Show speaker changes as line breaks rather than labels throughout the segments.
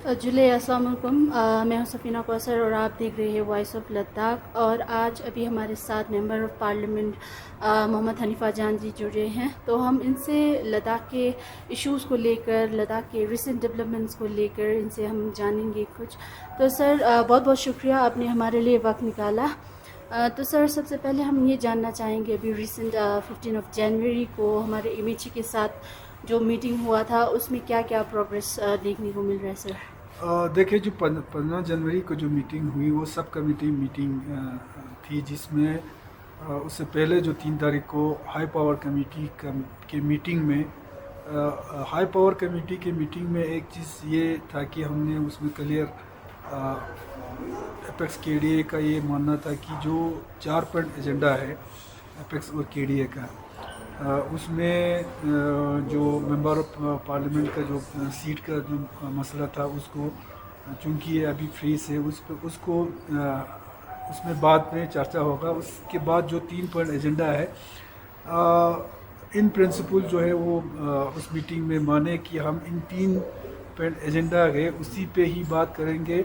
अस्सलाम वालेकुम। मैं हूं सफ़ीना कौसर और आप देख रहे हैं वॉइस ऑफ लद्दाख। और आज अभी हमारे साथ member of parliament Mohammad Hanifa Jan ji जुड़े हैं, तो हम इनसे लद्दाख के इश्यूज़ को लेकर, लद्दाख के रिसेंट डेवलपमेंट्स को लेकर इनसे हम जानेंगे कुछ। तो सर, बहुत बहुत शुक्रिया आपने हमारे लिए वक्त निकाला। तो सर, सबसे पहले हम ये जानना चाहेंगे, अभी रिसेंट 15 जनवरी को हमारे इमेची के साथ जो मीटिंग हुआ था उसमें क्या क्या प्रोग्रेस देखने को मिल रहा है सर?
देखिए, जो 15 जनवरी को जो मीटिंग हुई वो सब कमेटी मीटिंग थी, जिसमें उससे पहले जो 3 तारीख को हाई पावर कमेटी के मीटिंग में हाई पावर कमेटी के मीटिंग में एक चीज़ ये था कि हमने उसमें क्लियर एपेक्स केडीए का ये मानना था कि जो 4 पॉइंट एजेंडा है एपेक्स और केडीए का, उसमें जो मेंबर ऑफ पार्लियामेंट का जो सीट का जो मसला था उसको, चूँकि ये अभी फ्री से उसको उसमें बाद में चर्चा होगा। उसके बाद जो 3 पॉइंट एजेंडा है, इन प्रिंसिपल जो है वो उस मीटिंग में माने कि हम इन 3 पॉइंट एजेंडा है उसी पे ही बात करेंगे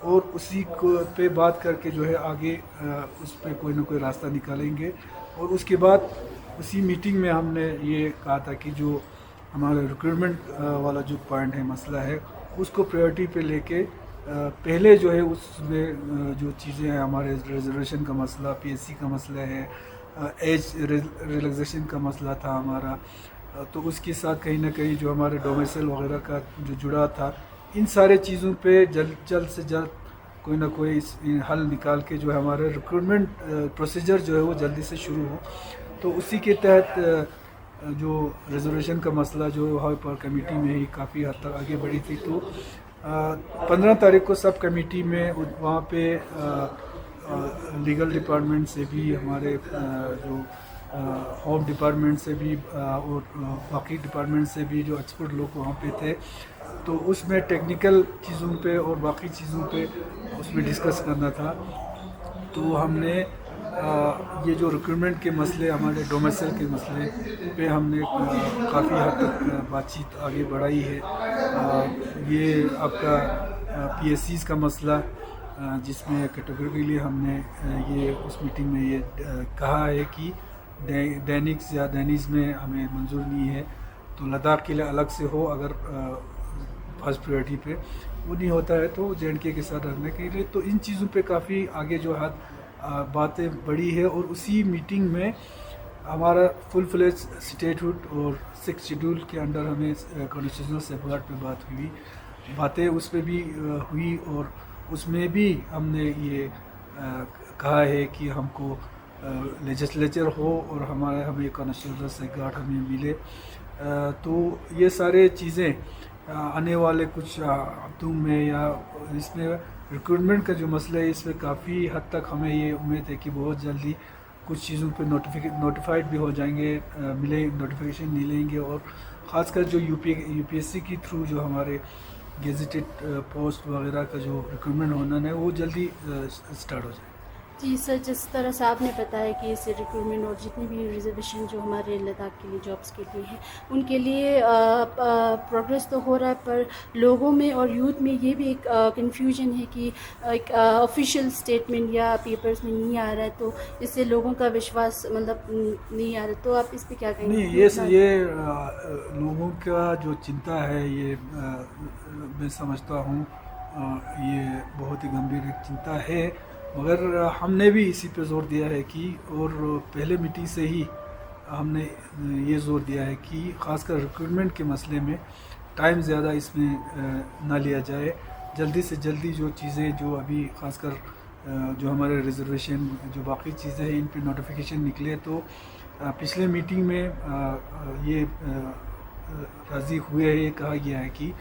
और उसी को पे बात करके जो है आगे उस पर कोई ना कोई रास्ता निकालेंगे। और उसके बाद उसी मीटिंग में हमने ये कहा था कि जो हमारा रिक्रूटमेंट वाला जो पॉइंट है, मसला है, उसको प्रायोरिटी पे लेके पहले जो है उसमें जो चीज़ें हैं, हमारे रिजर्वेशन का मसला, पीएससी का मसला है, एज रिलैक्सेशन का मसला था हमारा, तो उसके साथ कहीं ना कहीं जो हमारे डोमिसाइल वगैरह का जो जुड़ा था, इन सारे चीज़ों पे जल्द से जल्द कोई ना कोई हल निकाल के जो है हमारा रिक्रूटमेंट प्रोसीजर जो है वो जल्दी से शुरू हो। तो उसी के तहत जो रिजर्वेशन का मसला जो हाई पावर कमेटी में ही काफ़ी हद तक आगे बढ़ी थी। तो 15 तारीख को सब कमेटी में वहाँ पे लीगल डिपार्टमेंट से भी, हमारे जो होम डिपार्टमेंट से भी और बाकी डिपार्टमेंट से भी जो एक्सपर्ट लोग वहाँ पे थे, तो उसमें टेक्निकल चीज़ों पे और बाकी चीज़ों पे उसमें डिस्कस करना था। तो हमने ये जो रिक्रूटमेंट के मसले, हमारे डोमिसाइल के मसले पे हमने काफ़ी हद तक बातचीत आगे बढ़ाई है। ये आपका पीएससीज़ का मसला, जिसमें कैटेगरिकली हमने ये उस मीटिंग में ये कहा है कि दैनिक्स या दैनिज में हमें मंजूर नहीं है, तो लद्दाख के लिए अलग से हो। अगर फर्स्ट प्रायोरिटी पे वो नहीं होता है तो जेएंडके के साथ रखने के लिए, तो इन चीज़ों पे काफ़ी आगे जो है बातें बढ़ी है। और उसी मीटिंग में हमारा फुल फ्लेज स्टेटहुड और 6 शेड्यूल के अंडर हमें कॉन्स्टिट्यूशनल सेफगार्ड पे बातें उस पर भी हुई। और उसमें भी हमने ये कहा है कि हमको लेजिस्लेचर हो और हमें कॉन्स्टिट्यूशनल सेफगार्ड हमें मिले। तो ये सारे चीज़ें आने वाले कुछ हफ्तों में, या इसमें रिक्रूटमेंट का जो मसला है इसमें काफ़ी हद तक हमें ये उम्मीद है कि बहुत जल्दी कुछ चीज़ों पे नोटिफाइड भी हो जाएंगे, नोटिफिकेशन मिलेंगे। और ख़ासकर जो यूपीएससी के थ्रू जो हमारे गेजेटेड पोस्ट वगैरह का जो रिक्रूटमेंट होना है वो जल्दी स्टार्ट हो जाए।
जी सर, जिस तरह से आपने बताया कि इस रिक्रूटमेंट और जितनी भी रिजर्वेशन जो हमारे लद्दाख के लिए जॉब्स के लिए है, उनके लिए प्रोग्रेस तो हो रहा है, पर लोगों में और यूथ में ये भी एक कन्फ्यूजन है कि एक ऑफिशियल स्टेटमेंट या पेपर्स में नहीं आ रहा है, तो इससे लोगों का विश्वास मतलब नहीं आ रहा। तो आप इस पर क्या कहेंगे?
नहीं, ये लोगों का जो चिंता है, ये मैं समझता हूँ, ये बहुत ही गंभीर एक चिंता है। मगर हमने भी इसी पे जोर दिया है कि, और पहले मीटिंग से ही हमने ये जोर दिया है कि ख़ासकर रिक्रूटमेंट के मसले में टाइम ज़्यादा इसमें ना लिया जाए। जल्दी से जल्दी जो चीज़ें जो अभी ख़ासकर जो हमारे रिजर्वेशन, जो बाकी चीज़ें हैं, इन पे नोटिफिकेशन निकले। तो पिछले मीटिंग में ये राज़ी हुए हैं, ये कहा गया है कि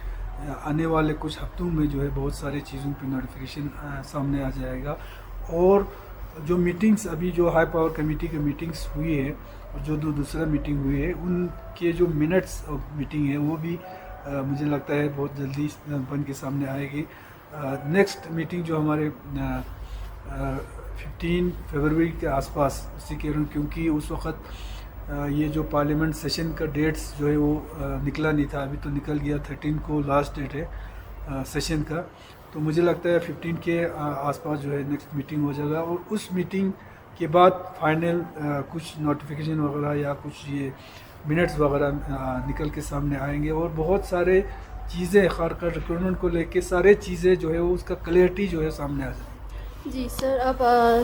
आने वाले कुछ हफ्तों में जो है बहुत सारी चीज़ों पे नोटिफिकेशन सामने आ जाएगा। और जो मीटिंग्स अभी जो हाई पावर कमेटी की मीटिंग्स हुई है और जो दूसरा मीटिंग हुई है, उनके जो मिनट्स ऑफ मीटिंग है वो भी मुझे लगता है बहुत जल्दी बन के सामने आएगी। नेक्स्ट मीटिंग जो हमारे 15 फरवरी के आसपास, उसी के, क्योंकि उस वक़्त ये जो पार्लियामेंट सेशन का डेट्स जो है वो निकला नहीं था, अभी तो निकल गया, 13 को लास्ट डेट है। सेशन का। तो मुझे लगता है 15 के आसपास जो है नेक्स्ट मीटिंग हो जाएगा, और उस मीटिंग के बाद फाइनल कुछ नोटिफिकेशन वगैरह या कुछ ये मिनट्स वगैरह निकल के सामने आएंगे, और बहुत सारे चीज़ें खासकर रिक्रूटमेंट को लेके सारे चीज़ें जो है वो उसका क्लियरिटी जो है सामने आ जाएगी।
जी सर, अब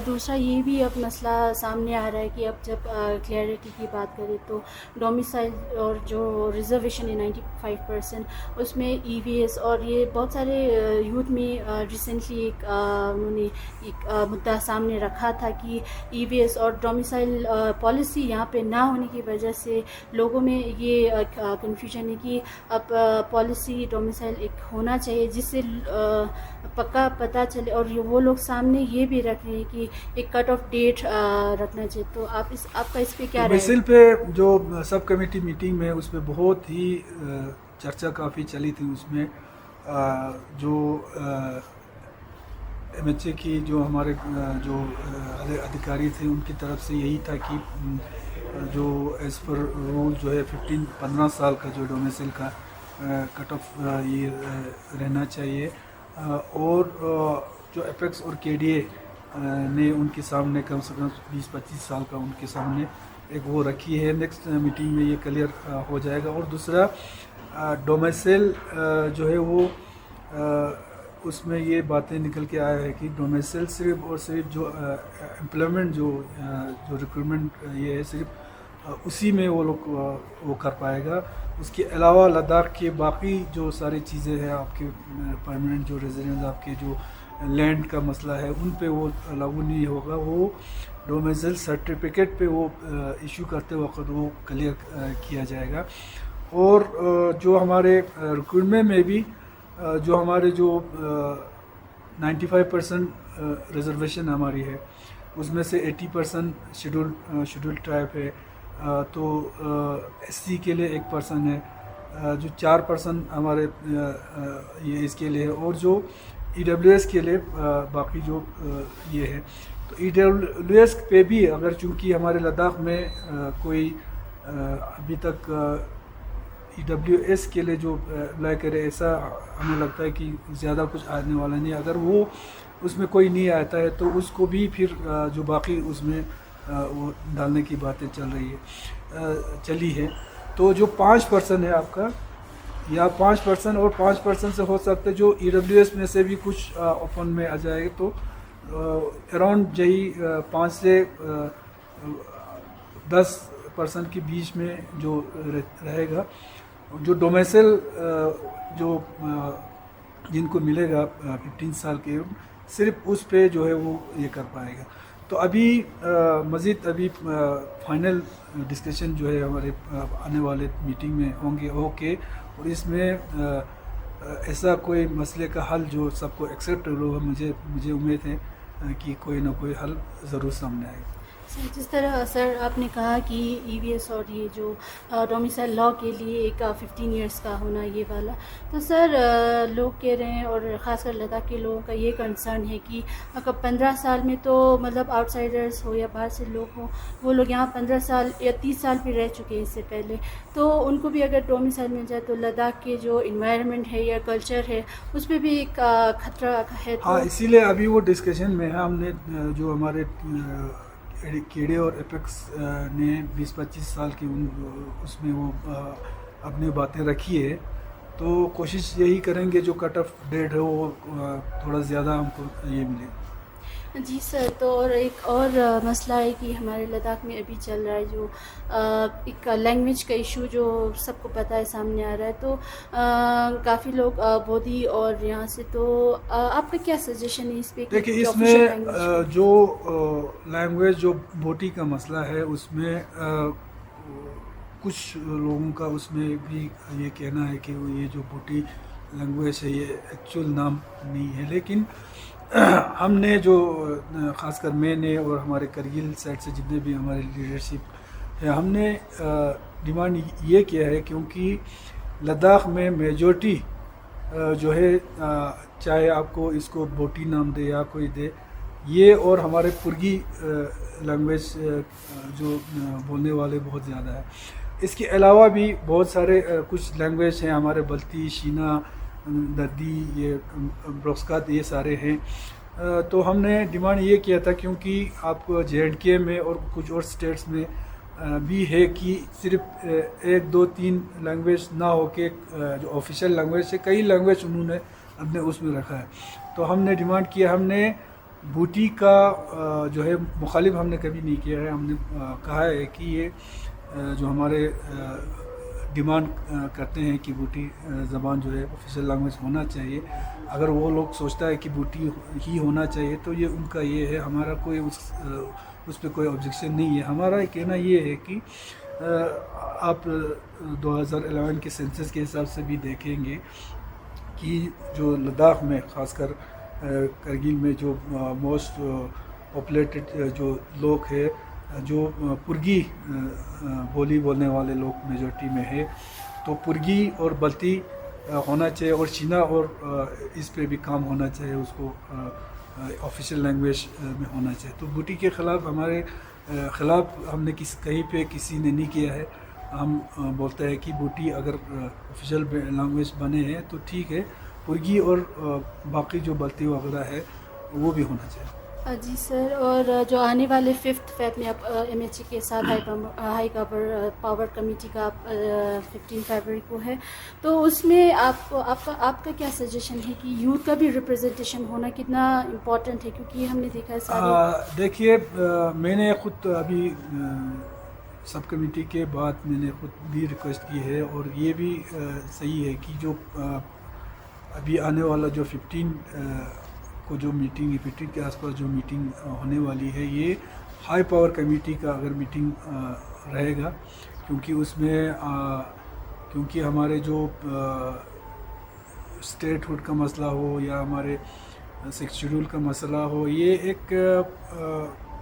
दूसरा ये भी अब मसला सामने आ रहा है कि अब जब क्लैरिटी की बात करें तो डोमिसाइल और जो रिजर्वेशन है 95% उसमें ईवीएस, और ये बहुत सारे यूथ में रिसेंटली एक उन्होंने एक मुद्दा सामने रखा था कि ईवीएस और डोमिसाइल पॉलिसी यहाँ पे ना होने की वजह से लोगों में ये कन्फ्यूजन है कि अब पॉलिसी डोमिसाइल एक होना चाहिए जिससे पक्का पता चले, और वो लोग सामने ये भी रख रहे हैं कि एक कट ऑफ डेट रखना चाहिए। तो आपका इस पे क्या राय है?
मिसल पे जो सब कमेटी मीटिंग में उस पर बहुत ही चर्चा काफ़ी चली थी। उसमें जो एमएचए की जो हमारे जो अधिकारी थे उनकी तरफ से यही था कि जो एज़ पर रूल जो है 15 साल का जो डोमिसाइल का कट ऑफ ये रहना चाहिए, और जो एपेक्स और केडीए ने उनके सामने कम से कम 20-25 साल का उनके सामने एक वो रखी है। नेक्स्ट मीटिंग में ये क्लियर हो जाएगा। और दूसरा डोमिसाइल जो है वो उसमें ये बातें निकल के आया है कि डोमिसाइल सिर्फ और सिर्फ जो एम्प्लॉयमेंट जो रिक्रूटमेंट ये है सिर्फ उसी में वो लोग वो कर पाएगा। उसके अलावा लद्दाख के बाकी जो सारी चीज़ें हैं, आपके परमानेंट जो रेजिडेंस, आपके जो लैंड का मसला है, उन पे वो लागू नहीं होगा। वो डोमिसाइल सर्टिफिकेट पे वो इशू करते वक्त वो क्लियर किया जाएगा। और जो हमारे रिक्रूटमेंट में भी जो हमारे जो 95% रिजर्वेशन हमारी है, उसमें से 80% शेड्यूल्ड ट्राइब है, तो एससी के लिए 1% है, जो 4% हमारे ये इसके लिए है, और जो ईडब्ल्यूएस के लिए बाकी जो ये है। तो ईडब्ल्यूएस पे भी अगर चूँकि हमारे लद्दाख में कोई अभी तक ईडब्ल्यूएस के लिए जो अप्लाई करे, ऐसा हमें लगता है कि ज़्यादा कुछ आने वाला नहीं। अगर वो उसमें कोई नहीं आता है तो उसको भी फिर जो बाकी उसमें वो डालने की बातें चली है। तो जो 5% है आपका, या 5% और 5% से हो सकता है जो ईडब्ल्यूएस में से भी कुछ ओपन में आ जाएगा, तो अराउंड यही 5 से 10% के बीच में जो रहेगा। जो डोमिसाइल जो जिनको मिलेगा 15 साल के, सिर्फ उस पे जो है वो ये कर पाएगा। तो अभी मज़ीद अभी फाइनल डिस्कशन जो है हमारे आने वाले मीटिंग में होंगे ओके, और इसमें ऐसा कोई मसले का हल जो सबको एक्सेप्ट होगा, मुझे उम्मीद है कि कोई ना कोई हल ज़रूर सामने आएगा।
जिस तरह सर आपने कहा कि ईवीएस और ये जो डोमिसाइल लॉ के लिए एक 15 इयर्स का होना ये वाला, तो सर लोग कह रहे हैं, और ख़ासकर लद्दाख के लोगों का ये कंसर्न है कि अगर 15 साल में तो मतलब आउटसाइडर्स हो या बाहर से लोग हों, वो लोग यहाँ 15 साल या 30 साल भी रह चुके हैं इससे पहले, तो उनको भी अगर डोमिसाइल मिल जाए तो लद्दाख के जो इन्वायरमेंट है या कल्चर है उस पर भी एक खतरा है।
हाँ, इसीलिए अभी वो डिस्कशन में है। हमने जो हमारे केडे और एपेक्स ने 20-25 साल की उसमें वो अपनी बातें रखी है, तो कोशिश यही करेंगे जो कट ऑफ डेट है वो थोड़ा ज़्यादा हमको ये मिले।
जी सर, तो और एक और मसला है कि हमारे लद्दाख में अभी चल रहा है जो एक लैंग्वेज का इशू जो सबको पता है सामने आ रहा है, तो काफ़ी लोग बोधी और यहाँ से, तो आपका क्या सजेशन है इस पे?
देखिए, इसमें जो लैंग्वेज जो बोटी का मसला है उसमें कुछ लोगों का उसमें भी ये कहना है कि ये जो बोटी लैंग्वेज है ये एक्चुअल नाम नहीं है, लेकिन हमने जो ख़ासकर मैंने और हमारे करगिल साइड से जितने भी हमारे लीडरशिप है, हमने डिमांड ये किया है, क्योंकि लद्दाख में मेजॉरिटी जो है चाहे आपको इसको बोटी नाम दे या कोई दे, ये और हमारे पुर्गी लैंग्वेज जो बोलने वाले बहुत ज़्यादा है। इसके अलावा भी बहुत सारे कुछ लैंग्वेज हैं हमारे बल्ती, शीना, दर्दी, ये ब्रोस्कात, ये सारे हैं। तो हमने डिमांड ये किया था क्योंकि आप JNK में और कुछ और स्टेट्स में भी है कि सिर्फ 1 2 3 लैंग्वेज ना हो के जो ऑफिशियल लैंग्वेज है, कई लैंग्वेज उन्होंने अपने उसमें रखा है। तो हमने डिमांड किया, हमने बूटी का जो है मुखालिफ हमने कभी नहीं किया है। हमने कहा है कि ये जो हमारे डिमांड करते हैं कि बूटी ज़बान जो है ऑफिशियल लैंग्वेज होना चाहिए। अगर वो लोग सोचता है कि बूटी ही होना चाहिए तो ये उनका ये है, हमारा कोई उस पर कोई ऑब्जेक्शन नहीं है। हमारा कहना ये है कि आप 2011 के सेंसस के हिसाब से भी देखेंगे कि जो लद्दाख में ख़ासकर करगिल में जो मोस्ट पॉपुलेटेड जो लोग हैं, जो पुर्गी बोली बोलने वाले लोग मेजॉरिटी में है, तो पुर्गी और बल्ती होना चाहिए और चीना और इस पे भी काम होना चाहिए, उसको ऑफिशियल लैंग्वेज में होना चाहिए। तो बूटी के ख़िलाफ़ हमारे ख़िलाफ़ हमने कहीं पे किसी ने नहीं किया है। हम बोलते हैं कि बूटी अगर ऑफिशियल लैंग्वेज बने हैं तो ठीक है, पुर्गी और बाकी जो बल्ती वगैरह है वो भी होना चाहिए।
जी सर, और जो आने वाले 5 फेब में आप MHA के साथ हाई पावर कमेटी का 15 फरवरी को है, तो उसमें आपका क्या सजेशन है कि यूथ का भी रिप्रेजेंटेशन होना कितना इम्पोर्टेंट है? क्योंकि हमने देखा है सारे
देखिए, मैंने खुद अभी सब कमेटी के बाद मैंने खुद भी रिक्वेस्ट की है और ये भी सही है कि जो अभी आने वाला जो 15 को जो मीटिंग 15 के आसपास जो मीटिंग होने वाली है, ये हाई पावर कमेटी का अगर मीटिंग रहेगा, क्योंकि उसमें क्योंकि हमारे जो स्टेटहुड का मसला हो या हमारे 6 शेड्यूल का मसला हो, ये एक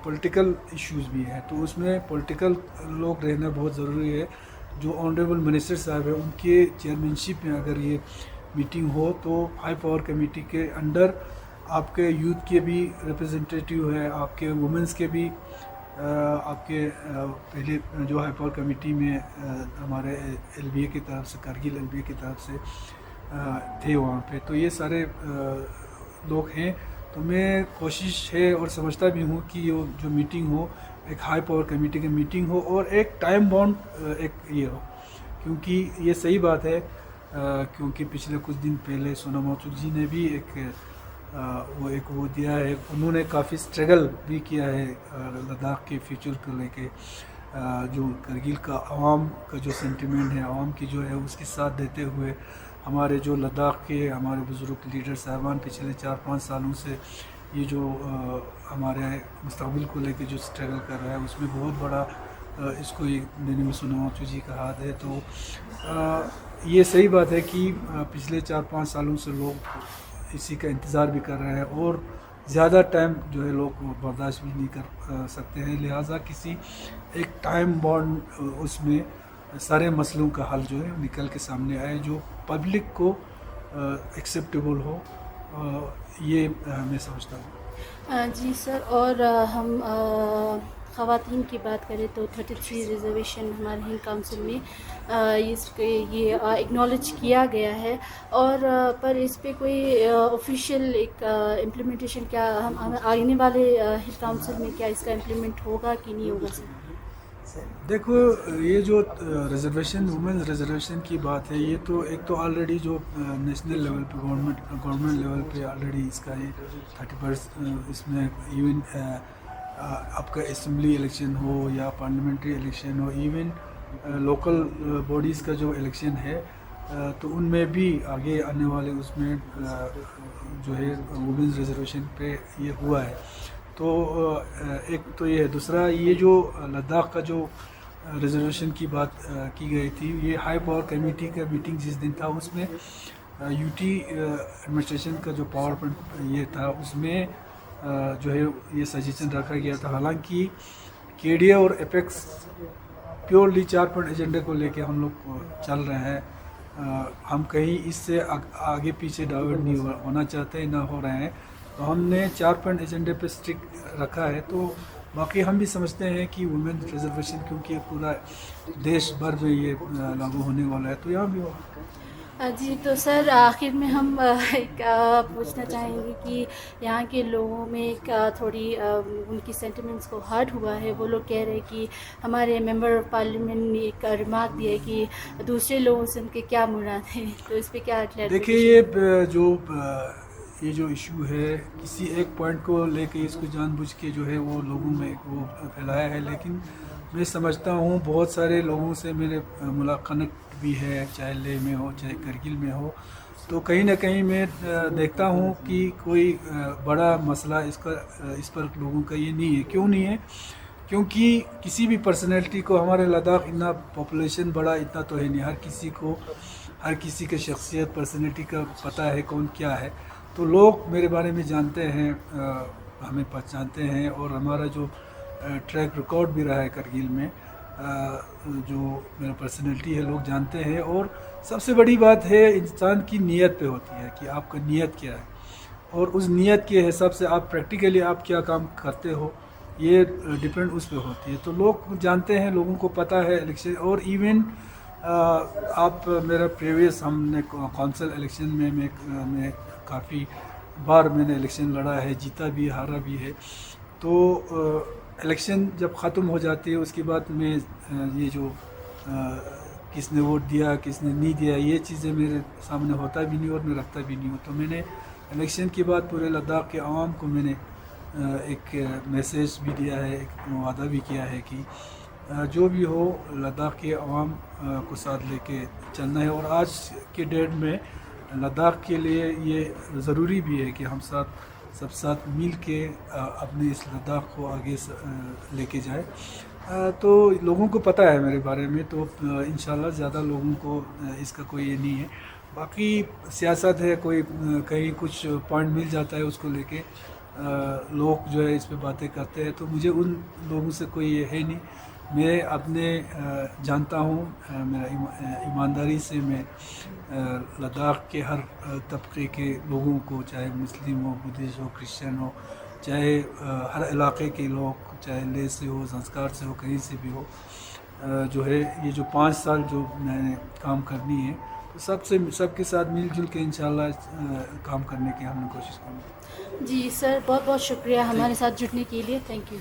पॉलिटिकल इश्यूज़ भी है, तो उसमें पॉलिटिकल लोग रहना बहुत ज़रूरी है। जो ऑनरेबल मिनिस्टर साहब है, उनके चेयरमैनशिप में अगर ये मीटिंग हो तो हाई पावर कमेटी के अंडर आपके यूथ के भी रिप्रेजेंटेटिव है, आपके वुमेंस के भी आपके पहले जो हाई पावर कमेटी में हमारे LBA की तरफ से, करगिल LBA की तरफ से थे वहाँ पे, तो ये सारे लोग हैं। तो मैं कोशिश है और समझता भी हूँ कि ये जो मीटिंग हो एक हाई पावर कमेटी की मीटिंग हो और एक टाइम बाउंड एक ये हो, क्योंकि ये सही बात है क्योंकि पिछले कुछ दिन पहले सोनम वांगचुक जी ने भी वो दिया है, उन्होंने काफ़ी स्ट्रगल भी किया है लद्दाख के फ्यूचर को लेके। जो करगिल का आवाम का जो सेंटिमेंट है, आवाम की जो है उसके साथ देते हुए हमारे जो लद्दाख के हमारे बुज़ुर्ग लीडर साहबान पिछले 4-5 सालों से ये जो हमारे मुस्तक़बिल को लेके जो स्ट्रगल कर रहा है, उसमें बहुत बड़ा इसको ये देने में सोनम वांगचुक जी का हाथ है। तो ये सही बात है कि पिछले 4-5 सालों से लोग इसी का इंतज़ार भी कर रहे हैं और ज़्यादा टाइम जो है लोग बर्दाश्त भी नहीं कर सकते हैं, लिहाजा किसी एक टाइम बॉन्ड उसमें सारे मसलों का हल जो है निकल के सामने आए, जो पब्लिक को एक्सेप्टेबल हो, ये मैं समझता हूँ।
जी सर, और हम ख़वातीन की बात करें तो 33 रिजर्वेशन हमारे हिंद काउंसिल में ये एक्नॉलेज किया गया है, और पर इस पे कोई ऑफिशियल एक इम्प्लीमेंटेशन क्या हम आने वाले हिंद काउंसिल में क्या इसका इम्प्लीमेंट होगा कि नहीं होगा सर?
देखो, ये जो रिजर्वेशन, वुमेंस रिजर्वेशन की बात है, ये तो एक तो ऑलरेडी जो नेशनल लेवल पे गवर्नमेंट लेवल पे ऑलरेडी इसका ये 30% इसमें इवन आपका असेंबली इलेक्शन हो या पार्लियामेंट्री इलेक्शन हो, इवन लोकल बॉडीज़ का जो इलेक्शन है, तो उनमें भी आगे आने वाले उसमें जो है वुमेंस रिजर्वेशन पे ये हुआ है। तो एक तो ये है, दूसरा ये जो लद्दाख का जो रिजर्वेशन की बात की गई थी, ये हाई पावर कमेटी का मीटिंग जिस दिन था उसमें यूटी एडमिनिस्ट्रेशन का जो पावर पॉइंट ये था, उसमें जो है ये सजेशन रखा गया था। हालांकि KDA और एपेक्स प्योरली 4 पॉइंट एजेंडे को लेके हम लोग चल रहे हैं, हम कहीं इससे आगे पीछे डाइवर्ट नहीं होना चाहते, ना हो रहे हैं, तो हमने 4 पॉइंट एजेंडे पे स्टिक रखा है। तो बाकी हम भी समझते हैं कि वुमेन रिजर्वेशन क्योंकि पूरा देश भर में ये लागू होने वाला है, तो यहाँ भी होगा।
जी तो सर आखिर में हम एक पूछना चाहेंगे कि यहाँ के लोगों में एक थोड़ी उनकी सेंटिमेंट्स को हर्ट हुआ है। वो लोग कह रहे हैं कि हमारे मेंबर ऑफ पार्लियामेंट ने एक रिमार्क दिया है कि दूसरे लोगों से उनके क्या मुराद है, तो इस पे क्या
देखिए
क्लैरिफिकेशन।
ये जो इशू है, किसी एक पॉइंट को लेके इसको जानबूझ के जो है वो लोगों में वो फैलाया है, लेकिन मैं समझता हूँ बहुत सारे लोगों से मेरे मुलाकात भी है, चाहे लेह में हो चाहे करगिल में हो, तो कहीं ना कहीं मैं देखता हूँ कि कोई बड़ा मसला इस पर लोगों का ये नहीं है। क्यों नहीं है? क्योंकि किसी भी पर्सनैलिटी को, हमारे लद्दाख इतना पॉपुलेशन बड़ा इतना तो है नहीं, हर किसी के शख्सियत पर्सनैलिटी का पता है कौन क्या है। तो लोग मेरे बारे में जानते हैं, हमें पहचानते हैं, और हमारा जो ट्रैक रिकॉर्ड भी रहा है करगिल में, जो मेरा पर्सनैलिटी है लोग जानते हैं। और सबसे बड़ी बात है इंसान की नीयत पे होती है कि आपका नीयत क्या है, और उस नीयत के हिसाब से आप प्रैक्टिकली आप क्या काम करते हो, ये डिपेंड उस पर होती है। तो लोग जानते हैं, लोगों को पता है इलेक्शन। और इवन आप मेरा प्रीवियस हमने कौंसिल इलेक्शन में मैं काफ़ी बार मैंने इलेक्शन लड़ा है, जीता भी हारा भी है। तो इलेक्शन जब ख़त्म हो जाती है उसके बाद मैं ये जो किसने वोट दिया किसने नहीं दिया, ये चीज़ें मेरे सामने होता भी नहीं और मैं रखता भी नहीं हूँ। तो मैंने इलेक्शन के बाद पूरे लद्दाख के आवाम को मैंने एक मैसेज भी दिया है, एक वादा भी किया है कि जो भी हो लद्दाख के अवाम को साथ लेके चलना है। और आज के डेट में लद्दाख के लिए ये ज़रूरी भी है कि हम सब साथ मिल के अपने इस लद्दाख को आगे लेके जाए। तो लोगों को पता है मेरे बारे में, तो इंशाल्लाह ज़्यादा लोगों को इसका कोई ये नहीं है। बाकी सियासत है, कोई कहीं कुछ पॉइंट मिल जाता है उसको लेके लोग जो है इस पे बातें करते हैं, तो मुझे उन लोगों से कोई ये है नहीं। मैं अपने जानता हूँ, मेरा ईमानदारी से मैं लद्दाख के हर तबके के लोगों को, चाहे मुस्लिम हो, बुद्धिस्ट हो, क्रिश्चियन हो, चाहे हर इलाके के लोग, चाहे लेह से हो, संस्कार से हो, कहीं से भी हो, जो है ये जो 5 साल जो मैंने काम करनी है, तो सबके साथ मिलजुल के इंशाल्लाह काम करने की हमने कोशिश करूँगा।
जी सर, बहुत बहुत शुक्रिया
ठीक
हमारे साथ जुड़ने के लिए। Thank you.